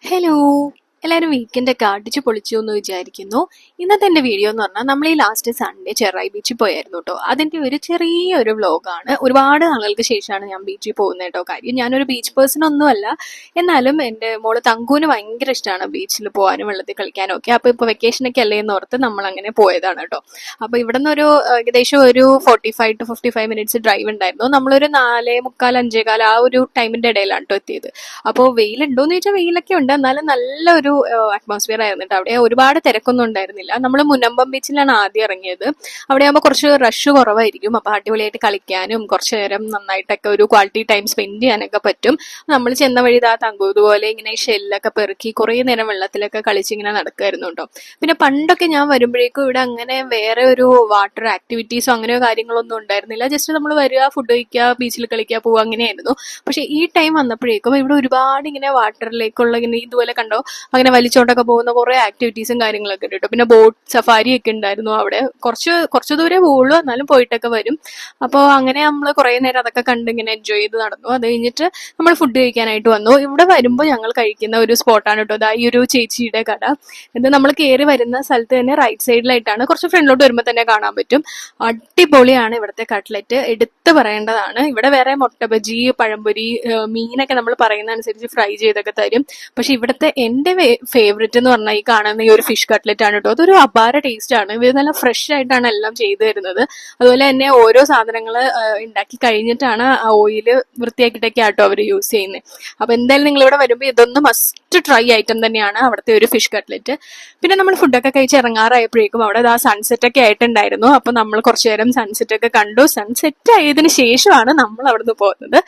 Hello, എല്ലാവരും വീക്കെൻഡൊക്കെ അടിച്ചു പൊളിച്ചു എന്ന് വിചാരിക്കുന്നു. ഇന്നത്തെ എൻ്റെ വീഡിയോ എന്ന് പറഞ്ഞാൽ നമ്മൾ ഈ ലാസ്റ്റ് സൺഡേ ചെറായി ബീച്ചിൽ പോയായിരുന്നു കേട്ടോ. അതിൻ്റെ ഒരു ചെറിയൊരു വ്ലോഗാണ്. ഒരുപാട് നാളുകൾക്ക് ശേഷമാണ് ഞാൻ ബീച്ചിൽ പോകുന്നത് കേട്ടോ. കാര്യം ഞാനൊരു ബീച്ച് പേഴ്സൺ ഒന്നുമല്ല, എന്നാലും എൻ്റെ മോള് തങ്കൂന് ഭയങ്കര ഇഷ്ടമാണ് ബീച്ചിൽ പോകാനും വെള്ളത്തിൽ കളിക്കാനും ഒക്കെ. അപ്പോൾ ഇപ്പോൾ വെക്കേഷനൊക്കെ അല്ലേ എന്ന് ഓർത്ത് നമ്മൾ അങ്ങനെ പോയതാണ് കേട്ടോ. അപ്പോൾ ഇവിടെ നിന്ന് ഏകദേശം ഒരു 45 to 55 മിനിറ്റ്സ് ഡ്രൈവ് ഉണ്ടായിരുന്നു. നമ്മളൊരു 4:45 5:15 ആ ഒരു ടൈമിൻ്റെ ഇടയിലാണ് കേട്ടോ എത്തിയത്. അപ്പോൾ വെയിലുണ്ടോയെന്ന് ചോദിച്ചാൽ വെയിലൊക്കെ ഉണ്ട്, എന്നാലും നല്ലൊരു അറ്റ്മോസ്ഫിയർ ആയിരുന്നു കേട്ടോ. അവിടെ ഒരുപാട് തിരക്കൊന്നും ഉണ്ടായിരുന്നില്ല. നമ്മൾ മുനമ്പം ബീച്ചിലാണ് ആദ്യം ഇറങ്ങിയത്. അവിടെ ആകുമ്പോൾ കുറച്ച് റഷ് കുറവായിരിക്കും. അപ്പോൾ അടിപൊളിയായിട്ട് കളിക്കാനും കുറച്ച് നേരം നന്നായിട്ടൊക്കെ ഒരു ക്വാളിറ്റി ടൈം സ്പെൻഡ് ചെയ്യാനൊക്കെ പറ്റും. നമ്മൾ ചെന്ന വഴി തങ്കൂതുപോലെ ഇങ്ങനെ ഷെല്ലൊക്കെ പെറുക്കി കുറേ നേരം വെള്ളത്തിലൊക്കെ കളിച്ചിങ്ങനെ നടക്കുമായിരുന്നു കേട്ടോ. പിന്നെ പണ്ടൊക്കെ ഞാൻ വരുമ്പോഴേക്കും ഇവിടെ അങ്ങനെ വേറെ ഒരു വാട്ടർ ആക്ടിവിറ്റീസോ അങ്ങനെയോ കാര്യങ്ങളൊന്നും ഉണ്ടായിരുന്നില്ല. ജസ്റ്റ് നമ്മൾ വരിക, ഫുഡ് കഴിക്കുക, ബീച്ചിൽ കളിക്കുക, പോവുക, അങ്ങനെയായിരുന്നു. പക്ഷെ ഈ ടൈം വന്നപ്പോഴേക്കും ഇവിടെ ഒരുപാട് ഇങ്ങനെ വാട്ടറിലേക്കുള്ള ഇങ്ങനെ ഇതുപോലെ കണ്ടോ അങ്ങനെ വലിച്ചോണ്ടൊക്കെ പോകുന്ന കുറെ ആക്ടിവിറ്റീസും കാര്യങ്ങളൊക്കെ ഉണ്ട് കേട്ടോ. പിന്നെ ബോട്ട് സഫാരി ഒക്കെ ഉണ്ടായിരുന്നു. അവിടെ കുറച്ച് ദൂരെ പോവുള്ളൂ, എന്നാലും പോയിട്ടൊക്കെ വരും. അപ്പോൾ അങ്ങനെ നമ്മൾ കുറേ നേരം അതൊക്കെ കണ്ട് ഇങ്ങനെ എൻജോയ് ചെയ്ത് നടന്നു. അത് കഴിഞ്ഞിട്ട് നമ്മൾ ഫുഡ് കഴിക്കാനായിട്ട് വന്നു. ഇവിടെ വരുമ്പോൾ ഞങ്ങൾ കഴിക്കുന്ന ഒരു സ്പോട്ടാണ് കേട്ടോ ഈ ഒരു ചേച്ചിയുടെ കട. ഇത് നമ്മൾ കയറി വരുന്ന സ്ഥലത്ത് തന്നെ റൈറ്റ് സൈഡിലായിട്ടാണ്. കുറച്ച് ഫ്രണ്ടിലോട്ട് വരുമ്പോൾ തന്നെ കാണാൻ പറ്റും. അടിപൊളിയാണ് ഇവിടുത്തെ കട്ട്ലറ്റ്, എടുത്ത് പറയേണ്ടതാണ്. ഇവിടെ വേറെ മുട്ട ബജി, പഴംപൊരി, മീനൊക്കെ നമ്മൾ പറയുന്ന അനുസരിച്ച് ഫ്രൈ ചെയ്തൊക്കെ തരും. പക്ഷെ ഇവിടുത്തെ എൻ്റെ ഫേവറേറ്റ് എന്ന് പറഞ്ഞാൽ ഈ കാണുന്ന ഈ ഒരു ഫിഷ് കട്ട്ലറ്റ് ആണ് കേട്ടോ. അതൊരു അപാര ടേസ്റ്റ് ആണ്. ഇവർ നല്ല ഫ്രഷ് ആയിട്ടാണ് എല്ലാം ചെയ്തു തരുന്നത്. അതുപോലെ തന്നെ ഓരോ സാധനങ്ങൾ ഉണ്ടാക്കി കഴിഞ്ഞിട്ടാണ് ആ ഓയില് വൃത്തിയാക്കിയിട്ടൊക്കെ ആട്ടോ അവർ യൂസ് ചെയ്യുന്നത്. അപ്പൊ എന്തായാലും നിങ്ങൾ ഇവിടെ വരുമ്പോൾ ഇതൊന്ന് മസ്റ്റ് ട്രൈ ഐറ്റം തന്നെയാണ് അവിടുത്തെ ഒരു ഫിഷ് കട്ട്ലറ്റ്. പിന്നെ നമ്മൾ ഫുഡൊക്കെ കഴിച്ച് ഇറങ്ങാറായപ്പോഴേക്കും അവിടെ ആ സൺസെറ്റ് ഒക്കെ ആയിട്ടുണ്ടായിരുന്നു. അപ്പൊ നമ്മൾ കുറച്ചു നേരം സൺസെറ്റ് ഒക്കെ കണ്ടു. സൺസെറ്റ് ആയതിനു ശേഷമാണ് നമ്മൾ അവിടുന്ന് പോകുന്നത്.